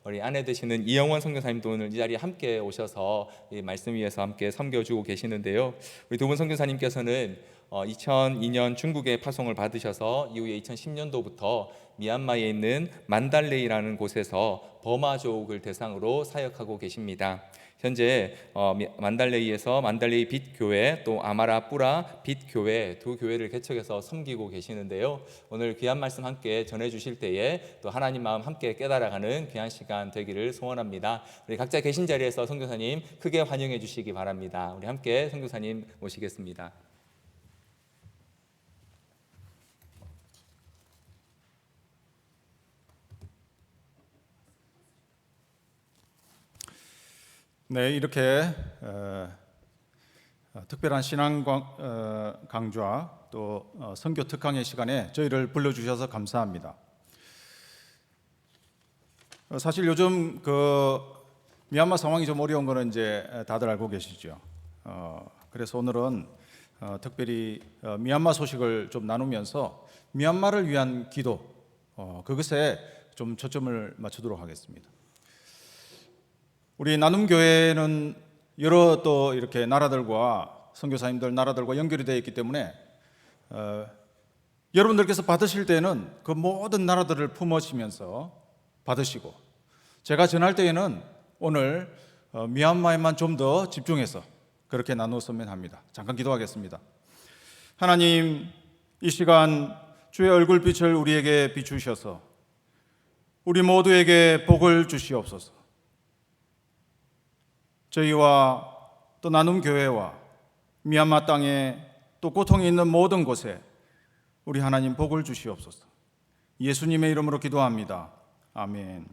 우리 아내 되시는 이영원 선교사님도 오늘 이 자리에 함께 오셔서 이 말씀 위에서 함께 섬겨주고 계시는데요. 우리 두 분 선교사님께서는 2002년 중국에 파송을 받으셔서 이후에 2010년도부터 미얀마에 있는 만달레이라는 곳에서 버마족을 대상으로 사역하고 계십니다. 현재 만달레이에서 만달레이 빛교회 또 아마라 뿌라 빛교회 두 교회를 개척해서 섬기고 계시는데요. 오늘 귀한 말씀 함께 전해주실 때에 또 하나님 마음 함께 깨달아가는 귀한 시간 되기를 소원합니다. 우리 각자 계신 자리에서 선교사님 크게 환영해 주시기 바랍니다. 우리 함께 선교사님 모시겠습니다. 네, 이렇게 특별한 신앙 강좌 또 선교 특강의 시간에 저희를 불러주셔서 감사합니다. 사실 요즘 미얀마 상황이 좀 어려운 거는 이제 다들 알고 계시죠. 그래서 오늘은 특별히 미얀마 소식을 좀 나누면서 미얀마를 위한 기도 그것에 좀 초점을 맞추도록 하겠습니다. 우리 나눔교회는 여러 또 이렇게 나라들과 선교사님들 나라들과 연결이 되어 있기 때문에 여러분들께서 받으실 때는 그 모든 나라들을 품으시면서 받으시고, 제가 전할 때에는 오늘 미얀마에만 좀 더 집중해서 그렇게 나누었으면 합니다. 잠깐 기도하겠습니다. 하나님, 이 시간 주의 얼굴빛을 우리에게 비추셔서 우리 모두에게 복을 주시옵소서. 저희와 또 나눔교회와 미얀마 땅에 또 고통이 있는 모든 곳에 우리 하나님 복을 주시옵소서. 예수님의 이름으로 기도합니다. 아멘.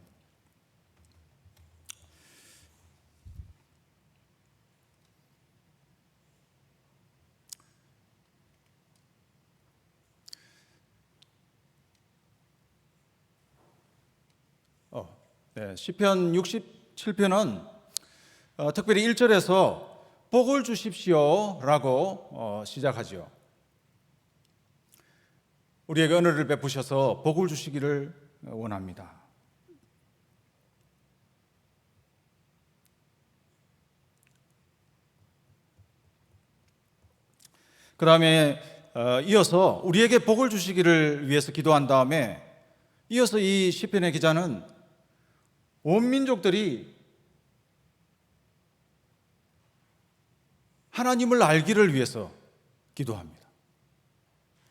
시편 67편은 특별히 1절에서 복을 주십시오라고 시작하죠. 우리에게 은혜를 베푸셔서 복을 주시기를 원합니다. 그 다음에 이어서 우리에게 복을 주시기를 위해서 기도한 다음에 이어서 이 시편의 기자는 온 민족들이 하나님을 알기를 위해서 기도합니다.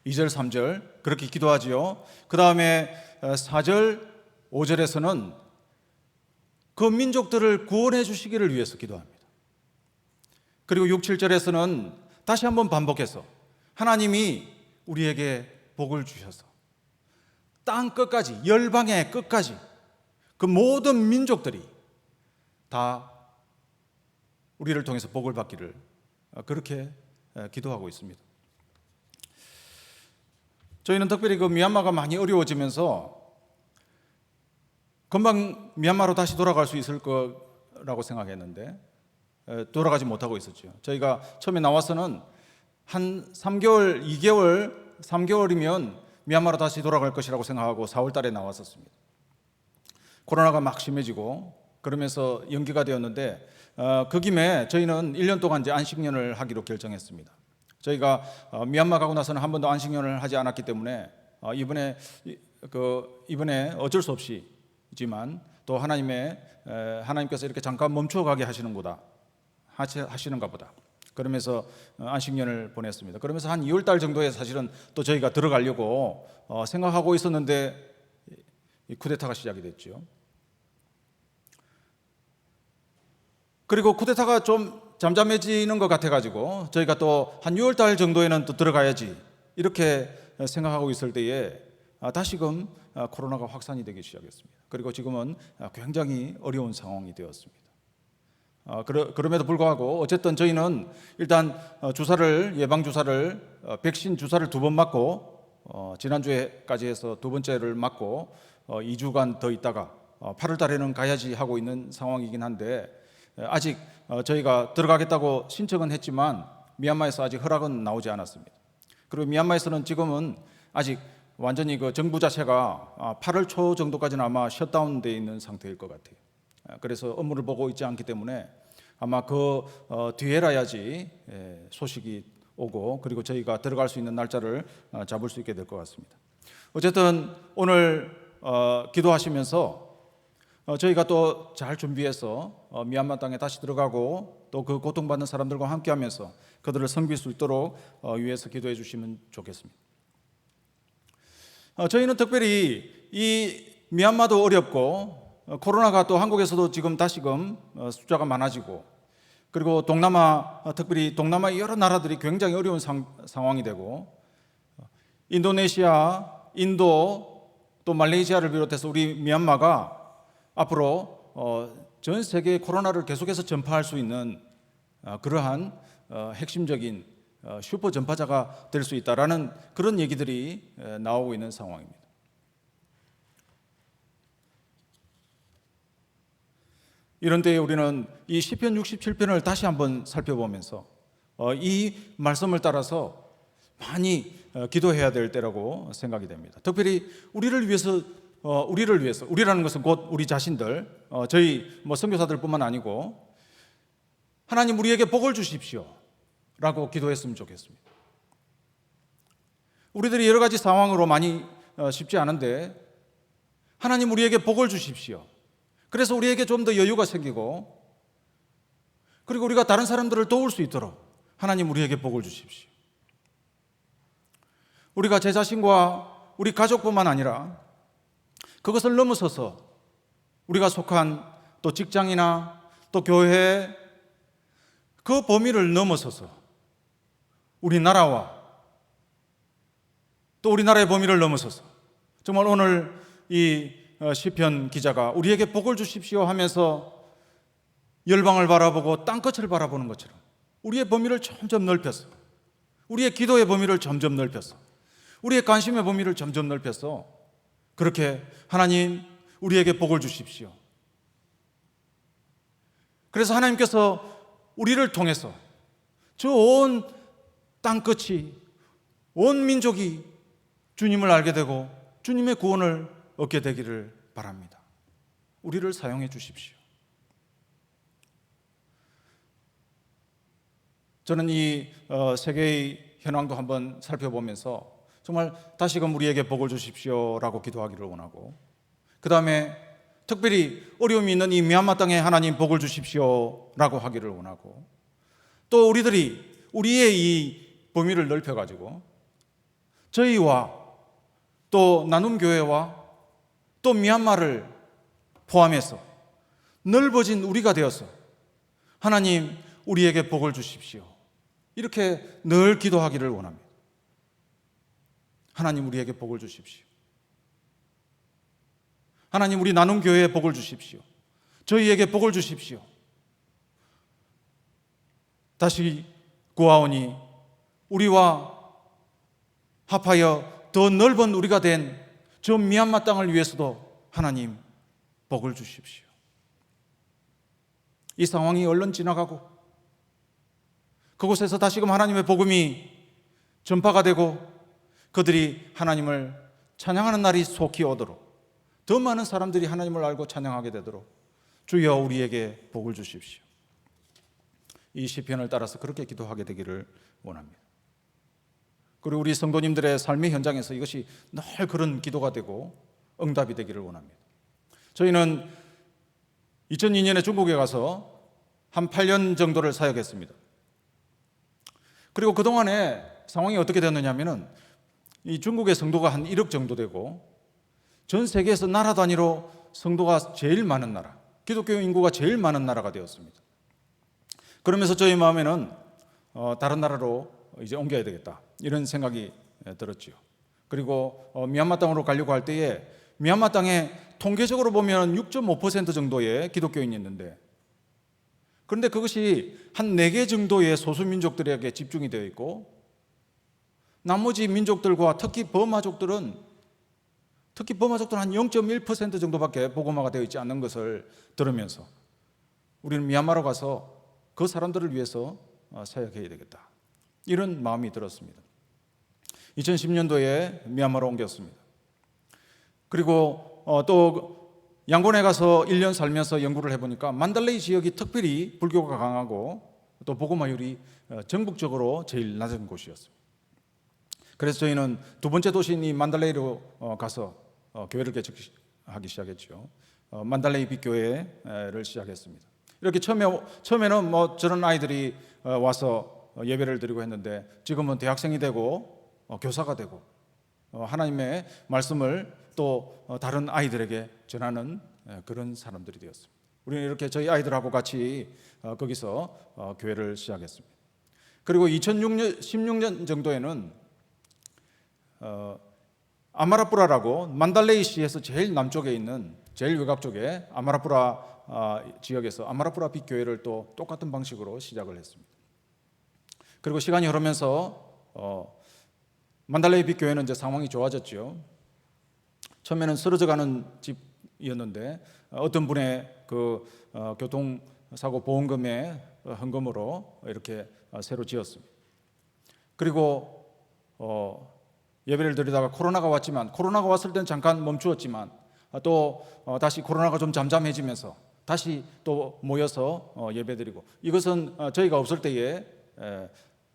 2절, 3절 그렇게 기도하지요. 그 다음에 4절, 5절에서는 그 민족들을 구원해 주시기를 위해서 기도합니다. 그리고 6, 7절에서는 다시 한번 반복해서 하나님이 우리에게 복을 주셔서 땅 끝까지, 열방의 끝까지 그 모든 민족들이 다 우리를 통해서 복을 받기를 그렇게 기도하고 있습니다. 저희는 특별히 미얀마가 많이 어려워지면서 금방 미얀마로 다시 돌아갈 수 있을 거라고 생각했는데 돌아가지 못하고 있었죠. 저희가 처음에 나와서는 한 3개월, 2개월, 3개월이면 미얀마로 다시 돌아갈 것이라고 생각하고 4월 달에 나왔었습니다. 코로나가 막 심해지고 그러면서 연기가 되었는데 그 김에 저희는 1년 동안 이제 안식년을 하기로 결정했습니다. 저희가 미얀마 가고 나서는 한 번도 안식년을 하지 않았기 때문에 이번에 어쩔 수 없이지만 또 하나님께서 이렇게 잠깐 멈춰가게 하시는가 보다. 그러면서 안식년을 보냈습니다. 그러면서 한 2월 달 정도에 사실은 또 저희가 들어가려고 생각하고 있었는데 이 쿠데타가 시작이 됐죠. 그리고 쿠데타가 좀 잠잠해지는 것 같아가지고 저희가 또 한 6월 달 정도에는 또 들어가야지 이렇게 생각하고 있을 때에 다시금 코로나가 확산이 되기 시작했습니다. 그리고 지금은 굉장히 어려운 상황이 되었습니다. 그럼에도 불구하고 어쨌든 저희는 일단 예방주사를 백신 주사를 2번 맞고 지난주에까지 해서 2번째를 맞고 2주간 더 있다가 8월 달에는 가야지 하고 있는 상황이긴 한데 아직 저희가 들어가겠다고 신청은 했지만 미얀마에서 아직 허락은 나오지 않았습니다. 그리고 미얀마에서는 지금은 아직 완전히 그 정부 자체가 8월 초 정도까지는 아마 셧다운되어 있는 상태일 것 같아요. 그래서 업무를 보고 있지 않기 때문에 아마 그 뒤에라야지 소식이 오고 그리고 저희가 들어갈 수 있는 날짜를 잡을 수 있게 될 것 같습니다. 어쨌든 오늘 기도하시면서 저희가 또 잘 준비해서 미얀마 땅에 다시 들어가고 또 그 고통받는 사람들과 함께하면서 그들을 섬길 수 있도록 위해서 기도해 주시면 좋겠습니다. 저희는 특별히 이 미얀마도 어렵고 코로나가 또 한국에서도 지금 다시금 숫자가 많아지고 그리고 동남아 특별히 동남아 여러 나라들이 굉장히 어려운 상황이 되고 인도네시아, 인도 또 말레이시아를 비롯해서 우리 미얀마가 앞으로 전 세계에 코로나를 계속해서 전파할 수 있는 그러한 핵심적인 슈퍼 전파자가 될 수 있다라는 그런 얘기들이 나오고 있는 상황입니다. 이런 때에 우리는 이 시편 67편을 다시 한번 살펴보면서 이 말씀을 따라서 많이 기도해야 될 때라고 생각이 됩니다. 특별히 우리를 위해서 우리라는 것은 곧 우리 자신들, 저희 선교사들뿐만 아니고 하나님 우리에게 복을 주십시오라고 기도했으면 좋겠습니다. 우리들이 여러 가지 상황으로 많이 쉽지 않은데 하나님 우리에게 복을 주십시오. 그래서 우리에게 좀 더 여유가 생기고 그리고 우리가 다른 사람들을 도울 수 있도록 하나님 우리에게 복을 주십시오. 우리가 제 자신과 우리 가족뿐만 아니라 그것을 넘어서서 우리가 속한 또 직장이나 또 교회 그 범위를 넘어서서 우리나라와 또 우리나라의 범위를 넘어서서 정말 오늘 이 시편 기자가 우리에게 복을 주십시오 하면서 열방을 바라보고 땅끝을 바라보는 것처럼 우리의 범위를 점점 넓혀서 우리의 기도의 범위를 점점 넓혀서 우리의 관심의 범위를 점점 넓혀서 그렇게 하나님 우리에게 복을 주십시오. 그래서 하나님께서 우리를 통해서 저 온 땅끝이 온 민족이 주님을 알게 되고 주님의 구원을 얻게 되기를 바랍니다. 우리를 사용해 주십시오. 저는 이 세계의 현황도 한번 살펴보면서 정말 다시금 우리에게 복을 주십시오라고 기도하기를 원하고 그 다음에 특별히 어려움이 있는 이 미얀마 땅에 하나님 복을 주십시오라고 하기를 원하고 또 우리들이 우리의 이 범위를 넓혀가지고 저희와 또 나눔교회와 또 미얀마를 포함해서 넓어진 우리가 되어서 하나님 우리에게 복을 주십시오. 이렇게 늘 기도하기를 원합니다. 하나님 우리에게 복을 주십시오. 하나님 우리 나눔교회에 복을 주십시오. 저희에게 복을 주십시오. 다시 구하오니 우리와 합하여 더 넓은 우리가 된 저 미얀마 땅을 위해서도 하나님 복을 주십시오. 이 상황이 얼른 지나가고 그곳에서 다시금 하나님의 복음이 전파가 되고 그들이 하나님을 찬양하는 날이 속히 오도록 더 많은 사람들이 하나님을 알고 찬양하게 되도록 주여 우리에게 복을 주십시오. 이 시편을 따라서 그렇게 기도하게 되기를 원합니다. 그리고 우리 성도님들의 삶의 현장에서 이것이 늘 그런 기도가 되고 응답이 되기를 원합니다. 저희는 2002년에 중국에 가서 한 8년 정도를 사역했습니다. 그리고 그동안에 상황이 어떻게 되었느냐면은 이 중국의 성도가 한 1억 정도 되고 전 세계에서 나라 단위로 성도가 제일 많은 나라, 기독교 인구가 제일 많은 나라가 되었습니다. 그러면서 저희 마음에는 다른 나라로 이제 옮겨야 되겠다 이런 생각이 들었죠. 그리고 미얀마 땅으로 가려고 할 때에 미얀마 땅에 통계적으로 보면 6.5% 정도의 기독교인이 있는데 그런데 그것이 한 4개 정도의 소수민족들에게 집중이 되어 있고 나머지 민족들과 특히 버마족들은 한 0.1% 정도밖에 복음화가 되어 있지 않는 것을 들으면서 우리는 미얀마로 가서 그 사람들을 위해서 사역해야 되겠다 이런 마음이 들었습니다. 2010년도에 미얀마로 옮겼습니다. 그리고 또 양곤에 가서 1년 살면서 연구를 해보니까 만달레이 지역이 특별히 불교가 강하고 또 복음화율이 전국적으로 제일 낮은 곳이었습니다. 그래서 저희는 두 번째 도시인 이 만달레이로 가서 교회를 개척하기 시작했죠. 만달레이 빛교회를 시작했습니다. 이렇게 처음에는 뭐 저런 아이들이 와서 예배를 드리고 했는데 지금은 대학생이 되고 교사가 되고 하나님의 말씀을 또 다른 아이들에게 전하는 그런 사람들이 되었습니다. 우리는 이렇게 저희 아이들하고 같이 거기서 교회를 시작했습니다. 그리고 2016년 정도에는 아마라푸라라고 만달레이시에서 제일 남쪽에 있는 제일 외곽 쪽에 아마라푸라 지역에서 아마라푸라 빛교회를 또 똑같은 방식으로 시작을 했습니다. 그리고 시간이 흐르면서 만달레이 빛교회는 이제 상황이 좋아졌죠. 처음에는 쓰러져가는 집이었는데 어떤 분의 그 교통사고 보험금의 헌금으로 이렇게 새로 지었습니다. 그리고 예배를 드리다가 코로나가 왔지만 코로나가 왔을 때는 잠깐 멈추었지만 또 다시 코로나가 좀 잠잠해지면서 다시 또 모여서 예배드리고 이것은 저희가 없을 때에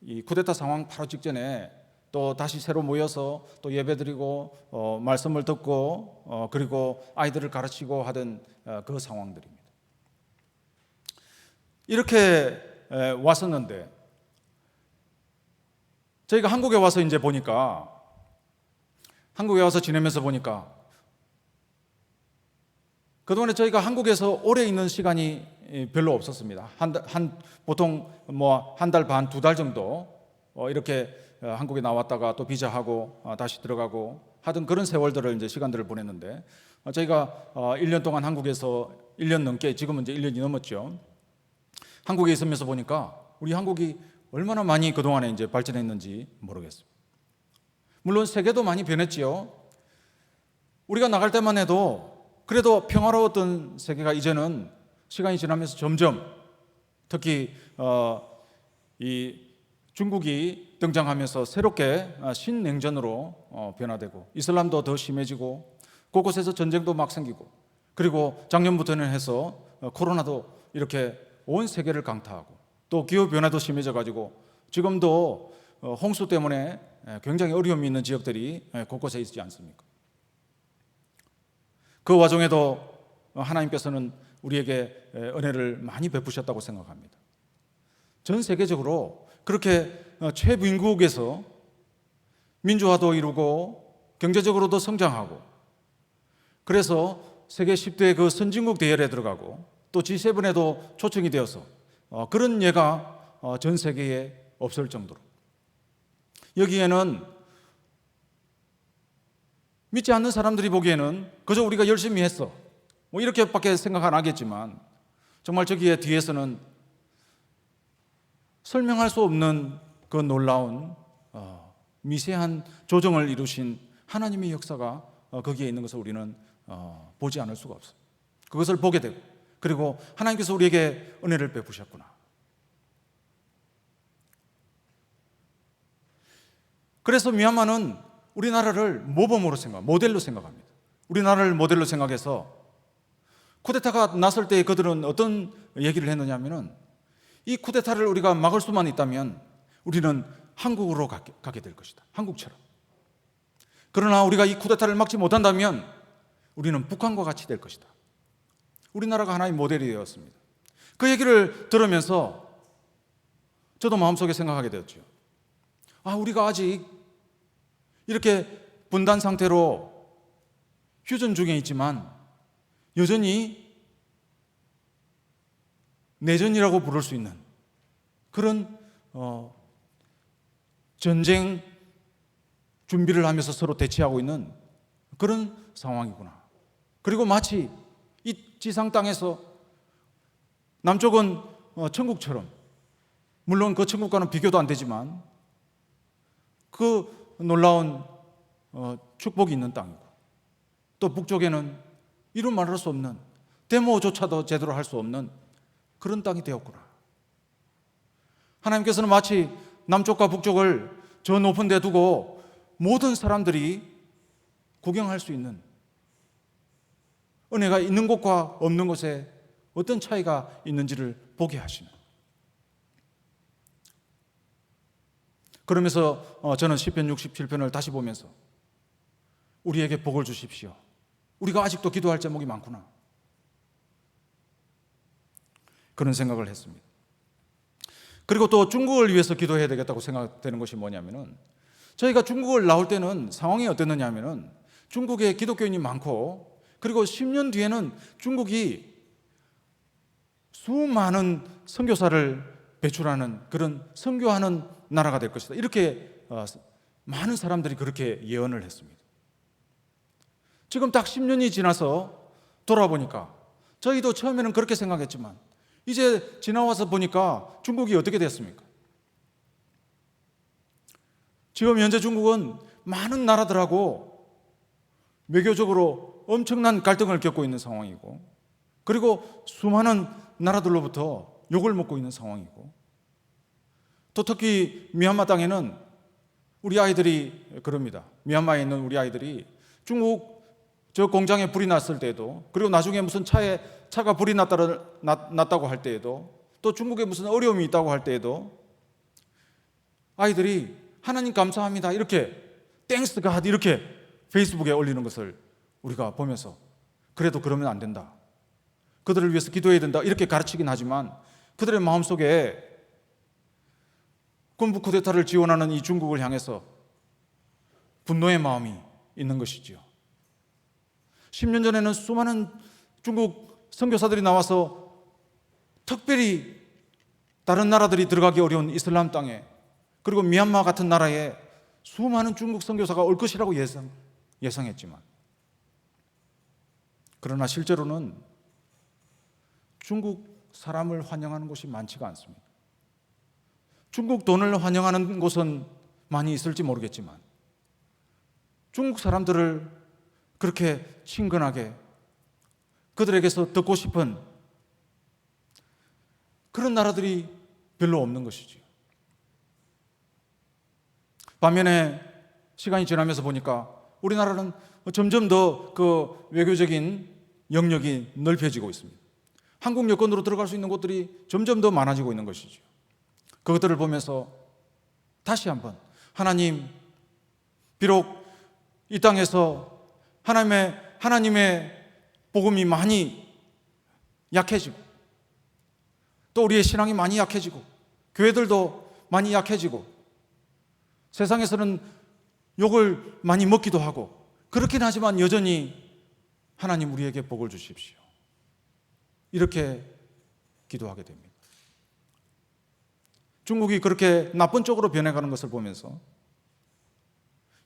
이 쿠데타 상황 바로 직전에 또 다시 새로 모여서 또 예배드리고 말씀을 듣고 그리고 아이들을 가르치고 하던 그 상황들입니다. 이렇게 왔었는데 저희가 한국에 와서 이제 보니까 한국에 와서 지내면서 보니까 그동안에 저희가 한국에서 오래 있는 시간이 별로 없었습니다. 보통 뭐 한 달 반, 두 달 정도 이렇게 한국에 나왔다가 또 비자하고 다시 들어가고 하던 그런 세월들을 이제 시간들을 보냈는데 저희가 1년 동안 한국에서 1년 넘게 지금은 이제 1년이 넘었죠. 한국에 있으면서 보니까 우리 한국이 얼마나 많이 그동안에 이제 발전했는지 모르겠습니다. 물론 세계도 많이 변했지요. 우리가 나갈 때만 해도 그래도 평화로웠던 세계가 이제는 시간이 지나면서 점점 특히 이 중국이 등장하면서 새롭게 신냉전으로 변화되고 이슬람도 더 심해지고 곳곳에서 전쟁도 막 생기고 그리고 작년부터는 해서 코로나도 이렇게 온 세계를 강타하고 또 기후변화도 심해져 가지고 지금도 홍수 때문에 굉장히 어려움이 있는 지역들이 곳곳에 있지 않습니까? 그 와중에도 하나님께서는 우리에게 은혜를 많이 베푸셨다고 생각합니다. 전 세계적으로 그렇게 최빈국에서 민주화도 이루고 경제적으로도 성장하고 그래서 세계 10대 그 선진국 대열에 들어가고 또 G7에도 초청이 되어서 그런 예가 전 세계에 없을 정도로 여기에는 믿지 않는 사람들이 보기에는 그저 우리가 열심히 했어 뭐 이렇게밖에 생각 안 하겠지만 정말 저기에 뒤에서는 설명할 수 없는 그 놀라운 미세한 조정을 이루신 하나님의 역사가 거기에 있는 것을 우리는 보지 않을 수가 없어요. 그것을 보게 되고 그리고 하나님께서 우리에게 은혜를 베푸셨구나. 그래서 미얀마는 우리나라를 모범으로 모델로 생각합니다. 우리나라를 모델로 생각해서 쿠데타가 났을 때 그들은 어떤 얘기를 했느냐 하면은 이 쿠데타를 우리가 막을 수만 있다면 우리는 한국으로 가게 될 것이다. 한국처럼. 그러나 우리가 이 쿠데타를 막지 못한다면 우리는 북한과 같이 될 것이다. 우리나라가 하나의 모델이 되었습니다. 그 얘기를 들으면서 저도 마음속에 생각하게 되었죠. 우리가 아직 이렇게 분단 상태로 휴전 중에 있지만 여전히 내전이라고 부를 수 있는 그런 전쟁 준비를 하면서 서로 대치하고 있는 그런 상황이구나. 그리고 마치 이 지상 땅에서 남쪽은 천국처럼 물론 그 천국과는 비교도 안 되지만 그 놀라운 축복이 있는 땅이고 또 북쪽에는 이루 말할 수 없는 데모조차도 제대로 할 수 없는 그런 땅이 되었구나. 하나님께서는 마치 남쪽과 북쪽을 저 높은 데 두고 모든 사람들이 구경할 수 있는, 은혜가 있는 곳과 없는 곳에 어떤 차이가 있는지를 보게 하시는. 그러면서 저는 시편 67편을 다시 보면서 우리에게 복을 주십시오. 우리가 아직도 기도할 제목이 많구나, 그런 생각을 했습니다. 그리고 또 중국을 위해서 기도해야 되겠다고 생각되는 것이 뭐냐면은, 저희가 중국을 나올 때는 상황이 어땠느냐 하면은 중국에 기독교인이 많고, 그리고 10년 뒤에는 중국이 수많은 선교사를 배출하는 그런 선교하는 나라가 될 것이다, 이렇게 많은 사람들이 그렇게 예언을 했습니다. 지금 딱 10년이 지나서 돌아보니까 저희도 처음에는 그렇게 생각했지만 이제 지나와서 보니까 중국이 어떻게 됐습니까? 지금 현재 중국은 많은 나라들하고 외교적으로 엄청난 갈등을 겪고 있는 상황이고, 그리고 수많은 나라들로부터 욕을 먹고 있는 상황이고, 또 특히 미얀마 땅에는 우리 아이들이 그럽니다. 미얀마에 있는 우리 아이들이 중국 저 공장에 불이 났을 때에도, 그리고 나중에 무슨 차가 불이 났다고 할 때에도, 또 중국에 무슨 어려움이 있다고 할 때에도 아이들이 하나님 감사합니다, 이렇게 땡스 갓 이렇게 페이스북에 올리는 것을 우리가 보면서, 그래도 그러면 안 된다, 그들을 위해서 기도해야 된다, 이렇게 가르치긴 하지만 그들의 마음속에 군부 쿠데타를 지원하는 이 중국을 향해서 분노의 마음이 있는 것이지요. 10년 전에는 수많은 중국 선교사들이 나와서 특별히 다른 나라들이 들어가기 어려운 이슬람 땅에, 그리고 미얀마 같은 나라에 수많은 중국 선교사가 올 것이라고 예상했지만, 그러나 실제로는 중국 사람을 환영하는 곳이 많지가 않습니다. 중국 돈을 환영하는 곳은 많이 있을지 모르겠지만 중국 사람들을 그렇게 친근하게 그들에게서 듣고 싶은 그런 나라들이 별로 없는 것이죠. 반면에 시간이 지나면서 보니까 우리나라는 점점 더 그 외교적인 영역이 넓혀지고 있습니다. 한국 여권으로 들어갈 수 있는 곳들이 점점 더 많아지고 있는 것이죠. 그것들을 보면서 다시 한번 하나님, 비록 이 땅에서 하나님의 복음이 많이 약해지고, 또 우리의 신앙이 많이 약해지고, 교회들도 많이 약해지고, 세상에서는 욕을 많이 먹기도 하고, 그렇긴 하지만 여전히 하나님 우리에게 복을 주십시오, 이렇게 기도하게 됩니다. 중국이 그렇게 나쁜 쪽으로 변해가는 것을 보면서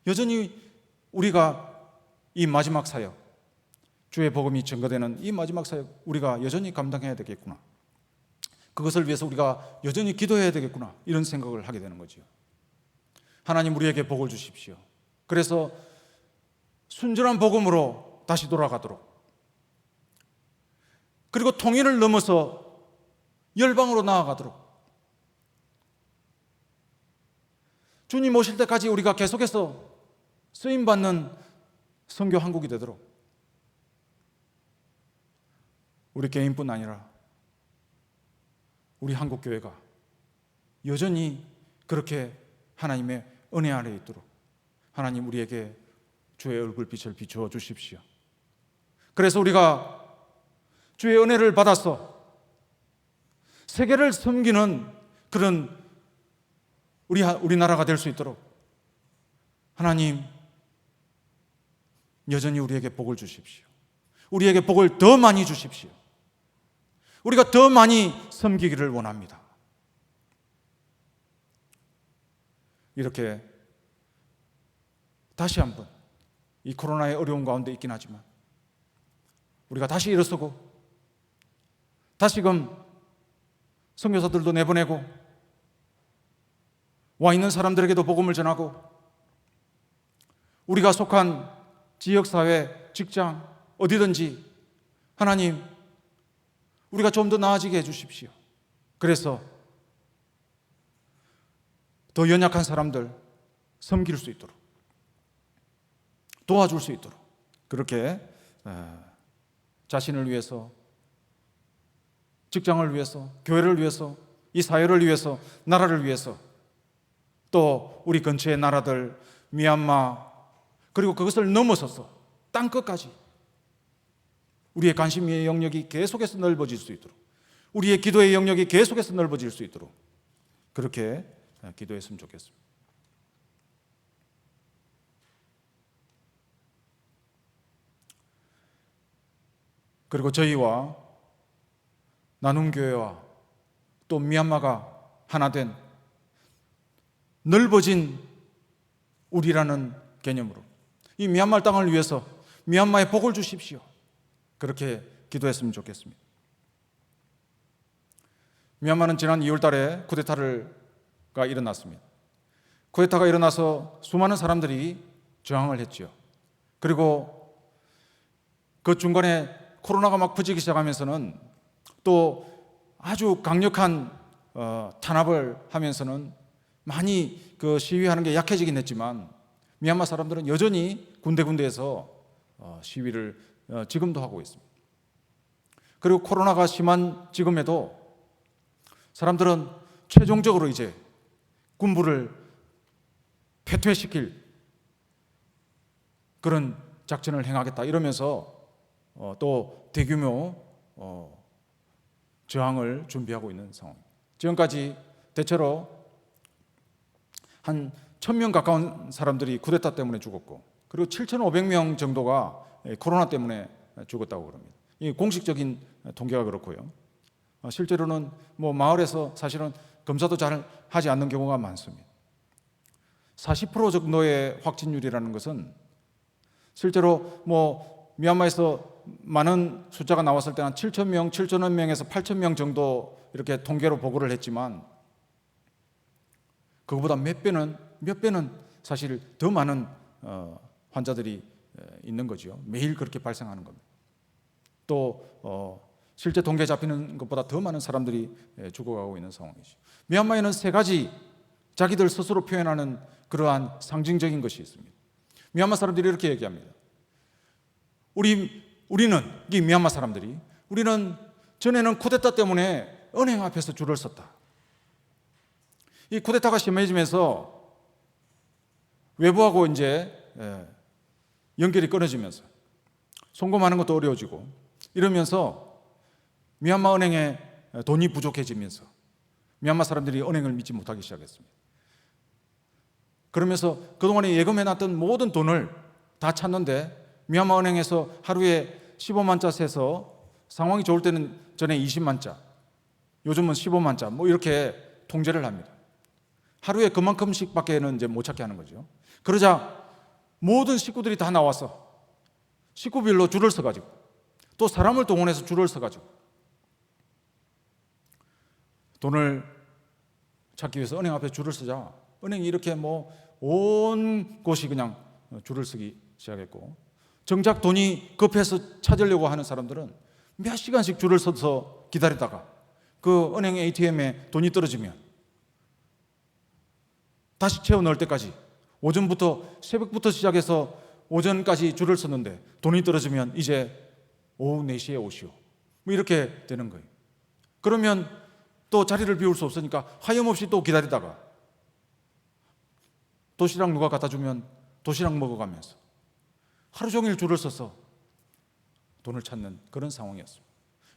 여전히 우리가 이 마지막 사역, 주의 복음이 증거되는 이 마지막 사역, 우리가 여전히 감당해야 되겠구나, 그것을 위해서 우리가 여전히 기도해야 되겠구나, 이런 생각을 하게 되는 거죠. 하나님 우리에게 복을 주십시오. 그래서 순전한 복음으로 다시 돌아가도록, 그리고 통일을 넘어서 열방으로 나아가도록, 주님 오실 때까지 우리가 계속해서 쓰임받는 선교 한국이 되도록, 우리 개인뿐 아니라 우리 한국교회가 여전히 그렇게 하나님의 은혜 아래에 있도록 하나님 우리에게 주의 얼굴빛을 비추어 주십시오. 그래서 우리가 주의 은혜를 받아서 세계를 섬기는 그런 우리나라가 될 수 있도록 하나님 여전히 우리에게 복을 주십시오. 우리에게 복을 더 많이 주십시오. 우리가 더 많이 섬기기를 원합니다. 이렇게 다시 한번 이 코로나의 어려운 가운데 있긴 하지만 우리가 다시 일어서고 다시금 선교사들도 내보내고 와 있는 사람들에게도 복음을 전하고 우리가 속한 지역사회, 직장, 어디든지 하나님 우리가 좀 더 나아지게 해주십시오. 그래서 더 연약한 사람들 섬길 수 있도록 도와줄 수 있도록 그렇게 자신을 위해서, 직장을 위해서, 교회를 위해서, 이 사회를 위해서, 나라를 위해서, 또 우리 근처의 나라들, 미얀마, 그리고 그것을 넘어서서 땅끝까지 우리의 관심의 영역이 계속해서 넓어질 수 있도록, 우리의 기도의 영역이 계속해서 넓어질 수 있도록 그렇게 기도했으면 좋겠습니다. 그리고 저희와 나눔교회와 또 미얀마가 하나 된 넓어진 우리라는 개념으로 이 미얀마 땅을 위해서 미얀마에 복을 주십시오. 그렇게 기도했으면 좋겠습니다. 미얀마는 지난 2월 달에 쿠데타가 일어났습니다. 쿠데타가 일어나서 수많은 사람들이 저항을 했죠. 그리고 그 중간에 코로나가 막 퍼지기 시작하면서는 또 아주 강력한 탄압을 하면서는 많이 그 시위하는 게 약해지긴 했지만 미얀마 사람들은 여전히 군데군데에서 시위를 지금도 하고 있습니다. 그리고 코로나가 심한 지금에도 사람들은 최종적으로 이제 군부를 패퇴시킬 그런 작전을 행하겠다 이러면서 또 대규모 저항을 준비하고 있는 상황입니다. 지금까지 대체로 한 1,000명 가까운 사람들이 쿠데타 때문에 죽었고, 그리고 7,500명 정도가 코로나 때문에 죽었다고 그럽니다. 이 공식적인 통계가 그렇고요. 실제로는 뭐 마을에서 사실은 검사도 잘 하지 않는 경우가 많습니다. 40% 정도의 확진율이라는 것은 실제로 뭐 미얀마에서 많은 숫자가 나왔을 때 한 7,000명, 7,000여 명에서 8,000명 정도 이렇게 통계로 보고를 했지만 그거보다 몇 배는 사실 더 많은 환자들이 있는 거죠. 매일 그렇게 발생하는 겁니다. 또 실제 통계 잡히는 것보다 더 많은 사람들이 죽어가고 있는 상황이죠. 미얀마에는 세 가지 자기들 스스로 표현하는 그러한 상징적인 것이 있습니다. 미얀마 사람들이 이렇게 얘기합니다. 우리는 이 미얀마 사람들이 우리는 전에는 쿠데타 때문에 은행 앞에서 줄을 섰다. 이 쿠데타가 심해지면서 외부하고 이제 연결이 끊어지면서 송금하는 것도 어려워지고 이러면서 미얀마 은행에 돈이 부족해지면서 미얀마 사람들이 은행을 믿지 못하기 시작했습니다. 그러면서 그동안에 예금해놨던 모든 돈을 다 찾는데 미얀마 은행에서 하루에 15만 자 세서 상황이 좋을 때는 전에 20만 자, 요즘은 15만 자 뭐 이렇게 통제를 합니다. 하루에 그만큼씩밖에는 이제 못 찾게 하는 거죠. 그러자 모든 식구들이 다 나와서 식구별로 줄을 서가지고 또 사람을 동원해서 줄을 서가지고 돈을 찾기 위해서 은행 앞에 줄을 서자 은행이 이렇게 뭐 온 곳이 그냥 줄을 서기 시작했고 정작 돈이 급해서 찾으려고 하는 사람들은 몇 시간씩 줄을 서서 기다리다가 그 은행 ATM에 돈이 떨어지면 다시 채워 넣을 때까지 오전부터 새벽부터 시작해서 오전까지 줄을 섰는데 돈이 떨어지면 이제 오후 4시에 오시오 뭐 이렇게 되는 거예요. 그러면 또 자리를 비울 수 없으니까 하염없이 또 기다리다가 도시락 누가 갖다 주면 도시락 먹어가면서 하루 종일 줄을 서서 돈을 찾는 그런 상황이었습니다.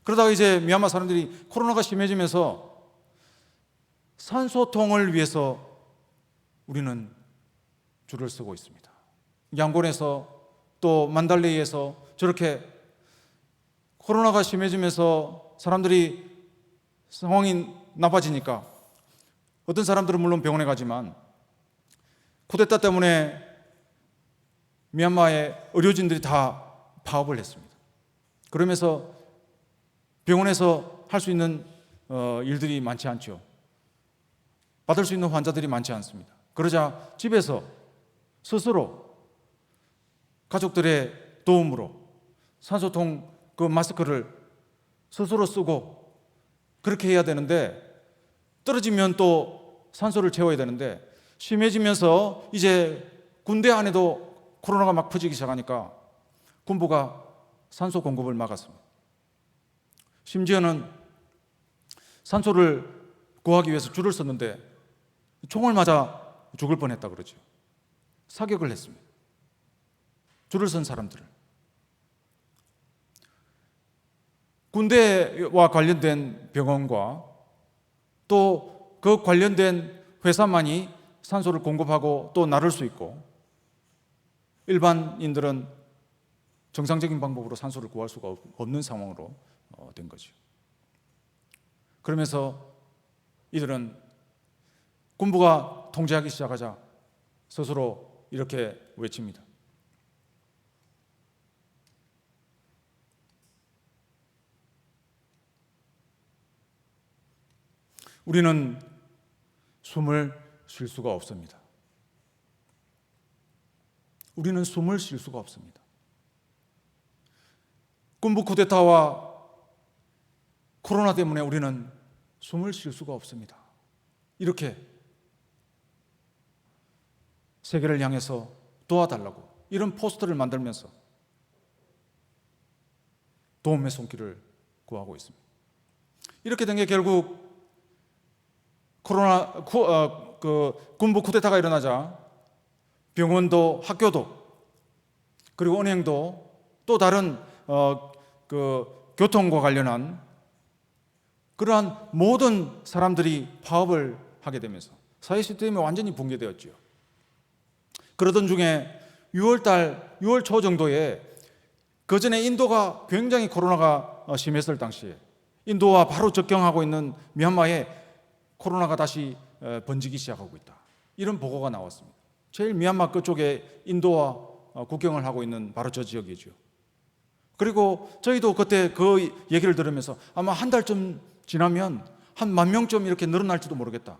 그러다가 이제 미얀마 사람들이 코로나가 심해지면서 산소통을 위해서 우리는 줄을 서고 있습니다. 양곤에서 또 만달레이에서 저렇게 코로나가 심해지면서 사람들이 상황이 나빠지니까 어떤 사람들은 물론 병원에 가지만 쿠데타 때문에 미얀마의 의료진들이 다 파업을 했습니다. 그러면서 병원에서 할 수 있는 일들이 많지 않죠. 받을 수 있는 환자들이 많지 않습니다. 그러자 집에서 스스로 가족들의 도움으로 산소통 그 마스크를 스스로 쓰고 그렇게 해야 되는데 떨어지면 또 산소를 채워야 되는데 심해지면서 이제 군대 안에도 코로나가 막 퍼지기 시작하니까 군부가 산소 공급을 막았습니다. 심지어는 산소를 구하기 위해서 줄을 섰는데 총을 맞아 죽을 뻔했다 그러죠. 사격을 했습니다. 줄을 선 사람들을. 군대와 관련된 병원과 또 그 관련된 회사만이 산소를 공급하고 또 나를 수 있고, 일반인들은 정상적인 방법으로 산소를 구할 수가 없는 상황으로 된 거죠. 그러면서 이들은 군부가 통제하기 시작하자 스스로 이렇게 외칩니다. 우리는 숨을 쉴 수가 없습니다. 우리는 숨을 쉴 수가 없습니다. 군부 쿠데타와 코로나 때문에 우리는 숨을 쉴 수가 없습니다. 이렇게 세계를 향해서 도와달라고 이런 포스터를 만들면서 도움의 손길을 구하고 있습니다. 이렇게 된 게 결국 군부 쿠데타가 일어나자 병원도 학교도 그리고 은행도 또 다른 교통과 관련한 그러한 모든 사람들이 파업을 하게 되면서 사회 시스템이 완전히 붕괴되었죠. 그러던 중에 6월 초 정도에 그전에 인도가 굉장히 코로나가 심했을 당시에 인도와 바로 접경하고 있는 미얀마에 코로나가 다시 번지기 시작하고 있다. 이런 보고가 나왔습니다. 제일 미얀마 그쪽에 인도와 국경을 하고 있는 바로 저 지역이죠. 그리고 저희도 그때 그 얘기를 들으면서 아마 한 달쯤 지나면 한 10,000명쯤 이렇게 늘어날지도 모르겠다.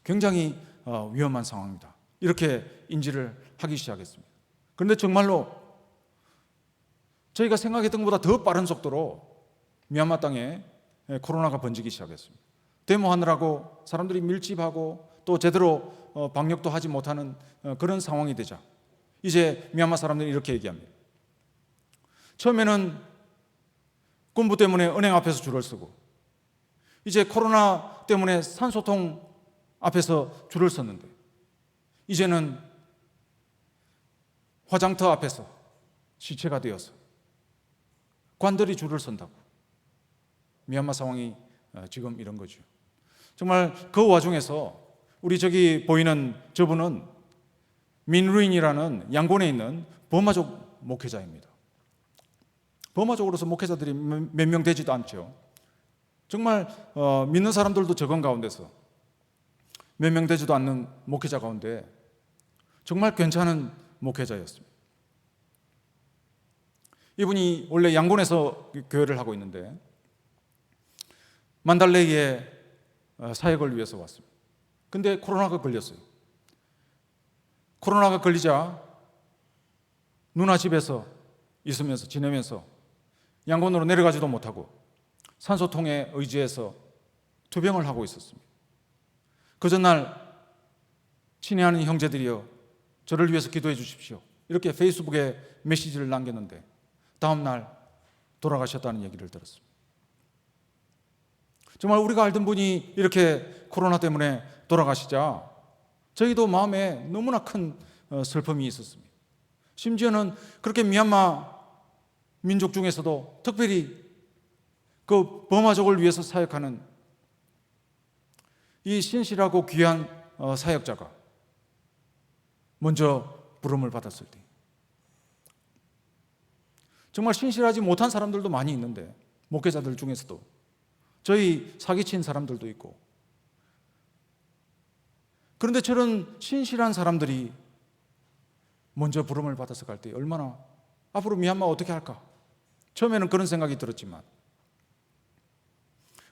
굉장히 위험한 상황이다. 이렇게 인지를 하기 시작했습니다. 그런데 정말로 저희가 생각했던 것보다 더 빠른 속도로 미얀마 땅에 코로나가 번지기 시작했습니다. 데모하느라고 사람들이 밀집하고 또 제대로 방역도 하지 못하는 그런 상황이 되자 이제 미얀마 사람들이 이렇게 얘기합니다. 처음에는 군부 때문에 은행 앞에서 줄을 서고 이제 코로나 때문에 산소통 앞에서 줄을 섰는데 이제는 화장터 앞에서 시체가 되어서 관들이 줄을 선다고. 미얀마 상황이 지금 이런 거죠. 정말 그 와중에서 우리 저기 보이는 저분은 민루인이라는 양곤에 있는 버마족 목회자입니다. 버마족으로서 목회자들이 몇 명 되지도 않죠. 정말 믿는 사람들도 적은 가운데서 몇 명 되지도 않는 목회자 가운데 정말 괜찮은 목회자였습니다. 이분이 원래 양곤에서 교회를 하고 있는데 만달레이에 사역을 위해서 왔습니다. 근데 코로나가 걸렸어요. 코로나가 걸리자 누나 집에서 있으면서 지내면서 양곤으로 내려가지도 못하고 산소통에 의지해서 투병을 하고 있었습니다. 그 전날 친애하는 형제들이여 저를 위해서 기도해 주십시오. 이렇게 페이스북에 메시지를 남겼는데 다음 날 돌아가셨다는 얘기를 들었습니다. 정말 우리가 알던 분이 이렇게 코로나 때문에 돌아가시자 저희도 마음에 너무나 큰 슬픔이 있었습니다. 심지어는 그렇게 미얀마 민족 중에서도 특별히 그 버마족을 위해서 사역하는 이 신실하고 귀한 사역자가 먼저 부름을 받았을 때 정말 신실하지 못한 사람들도 많이 있는데 목회자들 중에서도 저희 사기친 사람들도 있고 그런데 저런 신실한 사람들이 먼저 부름을 받아서 갈 때 얼마나 앞으로 미얀마 어떻게 할까? 처음에는 그런 생각이 들었지만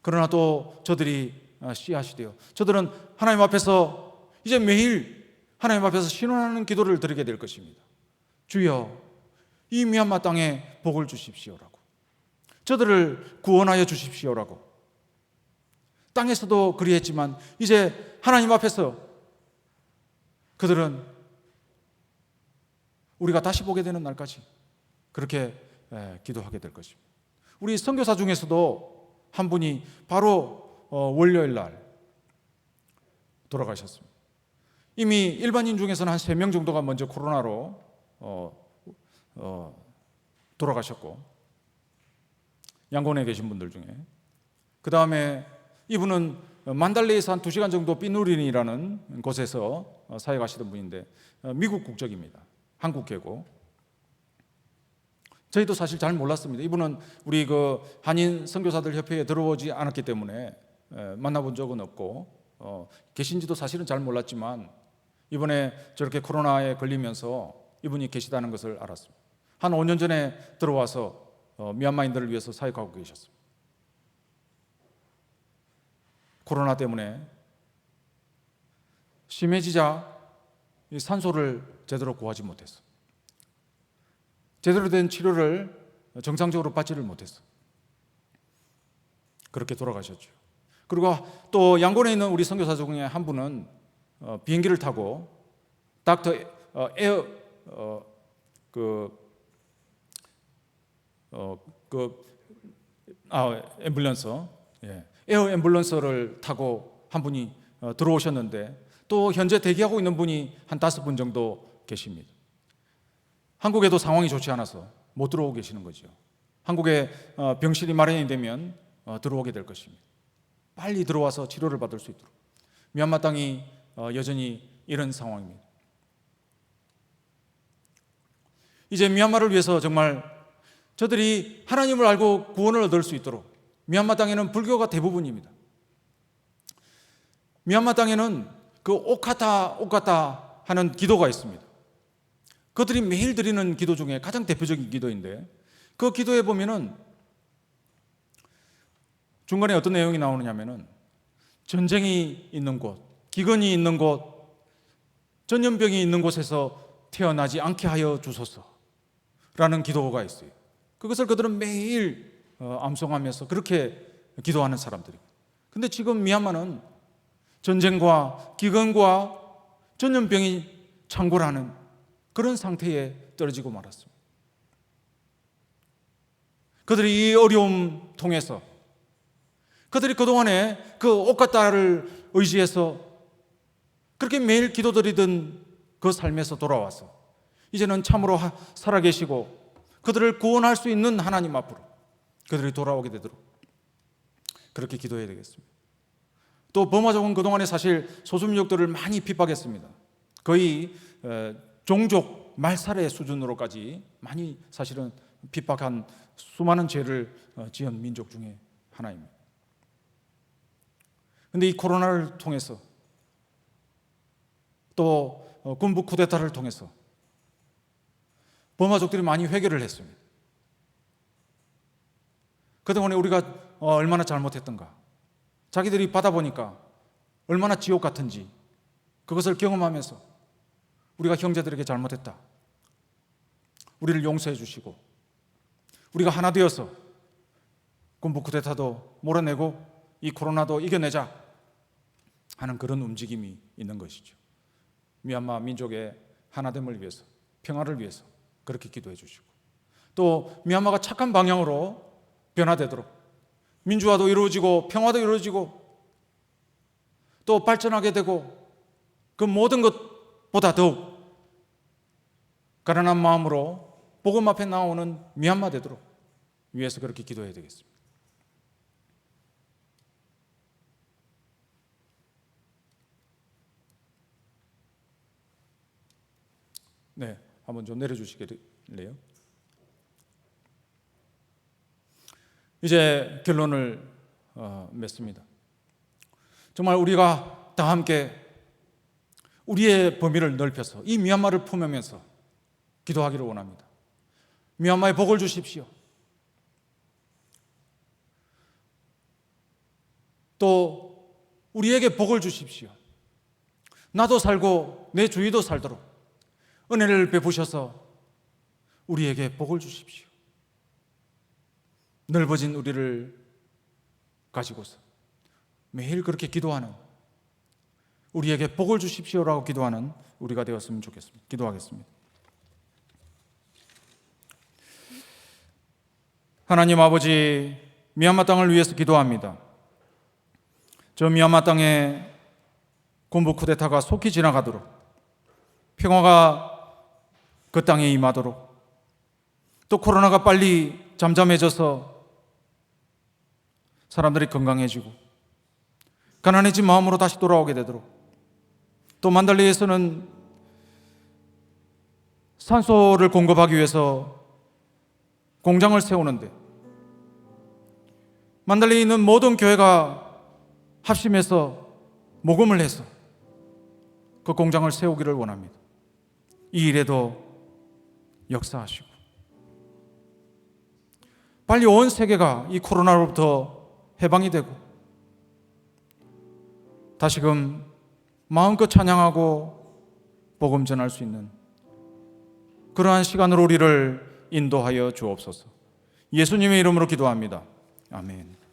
그러나 또 저들이 씨앗이 되어 저들은 하나님 앞에서 이제 매일 하나님 앞에서 신원하는 기도를 드리게 될 것입니다. 주여 이 미얀마 땅에 복을 주십시오라고 저들을 구원하여 주십시오라고 땅에서도 그리했지만 이제 하나님 앞에서 그들은 우리가 다시 보게 되는 날까지 그렇게 기도하게 될 것입니다. 우리 선교사 중에서도 한 분이 바로 월요일 날 돌아가셨습니다. 이미 일반인 중에서는 한 3명 정도가 먼저 코로나로 돌아가셨고, 양곤에 계신 분들 중에. 그 다음에 이분은 만달레에서 한 2시간 정도 삐누린이라는 곳에서 사역하시던 분인데 미국 국적입니다. 한국계고. 저희도 사실 잘 몰랐습니다. 이분은 우리 그 한인 선교사들 협회에 들어오지 않았기 때문에 만나본 적은 없고 계신지도 사실은 잘 몰랐지만 이번에 저렇게 코로나에 걸리면서 이분이 계시다는 것을 알았습니다. 한 5년 전에 들어와서 미얀마인들을 위해서 사역하고 계셨습니다. 코로나 때문에 심해지자 산소를 제대로 구하지 못했어. 제대로 된 치료를 정상적으로 받지를 못했어. 그렇게 돌아가셨죠. 그리고 또 양곤에 있는 우리 선교사 중에 한 분은 비행기를 타고 닥터 에어 앰뷸런스, 에어 앰뷸런스를 타고 한 분이 들어오셨는데 또 현재 대기하고 있는 분이 한 5분 정도 계십니다. 한국에도 상황이 좋지 않아서 못 들어오고 계시는 거죠. 한국에 병실이 마련이 되면 들어오게 될 것입니다. 빨리 들어와서 치료를 받을 수 있도록. 미얀마 땅이 여전히 이런 상황입니다. 이제 미얀마를 위해서 정말 저들이 하나님을 알고 구원을 얻을 수 있도록, 미얀마 땅에는 불교가 대부분입니다. 미얀마 땅에는 그 오카타 하는 기도가 있습니다. 그들이 매일 드리는 기도 중에 가장 대표적인 기도인데 그 기도에 보면은 중간에 어떤 내용이 나오느냐면은 전쟁이 있는 곳, 기근이 있는 곳, 전염병이 있는 곳에서 태어나지 않게 하여 주소서라는 기도가 있어요. 그것을 그들은 매일 암송하면서 그렇게 기도하는 사람들입니다. 근데 지금 미얀마는 전쟁과 기근과 전염병이 창궐하는 그런 상태에 떨어지고 말았습니다. 그들이 이 어려움 통해서 그들이 그동안에 그 오카타를 의지해서 그렇게 매일 기도드리던 그 삶에서 돌아와서 이제는 참으로 살아계시고 그들을 구원할 수 있는 하나님 앞으로 그들이 돌아오게 되도록 그렇게 기도해야 되겠습니다. 또 버마족은 그동안에 사실 소수민족들을 많이 핍박했습니다. 거의 종족 말살의 수준으로까지 많이 사실은 핍박한 수많은 죄를 지은 민족 중에 하나입니다. 그런데 이 코로나를 통해서 또 군부 쿠데타를 통해서 버마족들이 많이 회개를 했습니다. 그동안에 우리가 얼마나 잘못했던가, 자기들이 받아보니까 얼마나 지옥 같은지 그것을 경험하면서 우리가 형제들에게 잘못했다, 우리를 용서해 주시고 우리가 하나 되어서 군부 쿠데타도 몰아내고 이 코로나도 이겨내자 하는 그런 움직임이 있는 것이죠. 미얀마 민족의 하나됨을 위해서, 평화를 위해서 그렇게 기도해 주시고 또 미얀마가 착한 방향으로 변화되도록 민주화도 이루어지고 평화도 이루어지고 또 발전하게 되고 그 모든 것보다 더욱 가난한 마음으로 복음 앞에 나오는 미얀마 되도록 위해서 그렇게 기도해야 되겠습니다. 네, 한번 좀 내려주시겠래요? 이제 결론을 맺습니다. 정말 우리가 다 함께 우리의 범위를 넓혀서 이 미얀마를 품으면서 기도하기를 원합니다. 미얀마에 복을 주십시오. 또 우리에게 복을 주십시오. 나도 살고 내 주위도 살도록 은혜를 베푸셔서 우리에게 복을 주십시오. 넓어진 우리를 가지고서 매일 그렇게 기도하는, 우리에게 복을 주십시오라고 기도하는 우리가 되었으면 좋겠습니다. 기도하겠습니다. 하나님 아버지, 미얀마 땅을 위해서 기도합니다. 저 미얀마 땅에 군부 쿠데타가 속히 지나가도록, 평화가 그 땅에 임하도록, 또 코로나가 빨리 잠잠해져서 사람들이 건강해지고 가난해진 마음으로 다시 돌아오게 되도록, 또 만달리에서는 산소를 공급하기 위해서 공장을 세우는데 만달리에 있는 모든 교회가 합심해서 모금을 해서 그 공장을 세우기를 원합니다. 이 일에도 역사하시고 빨리 온 세계가 이 코로나로부터 해방이 되고 다시금 마음껏 찬양하고 복음 전할 수 있는 그러한 시간으로 우리를 인도하여 주옵소서. 예수님의 이름으로 기도합니다. 아멘.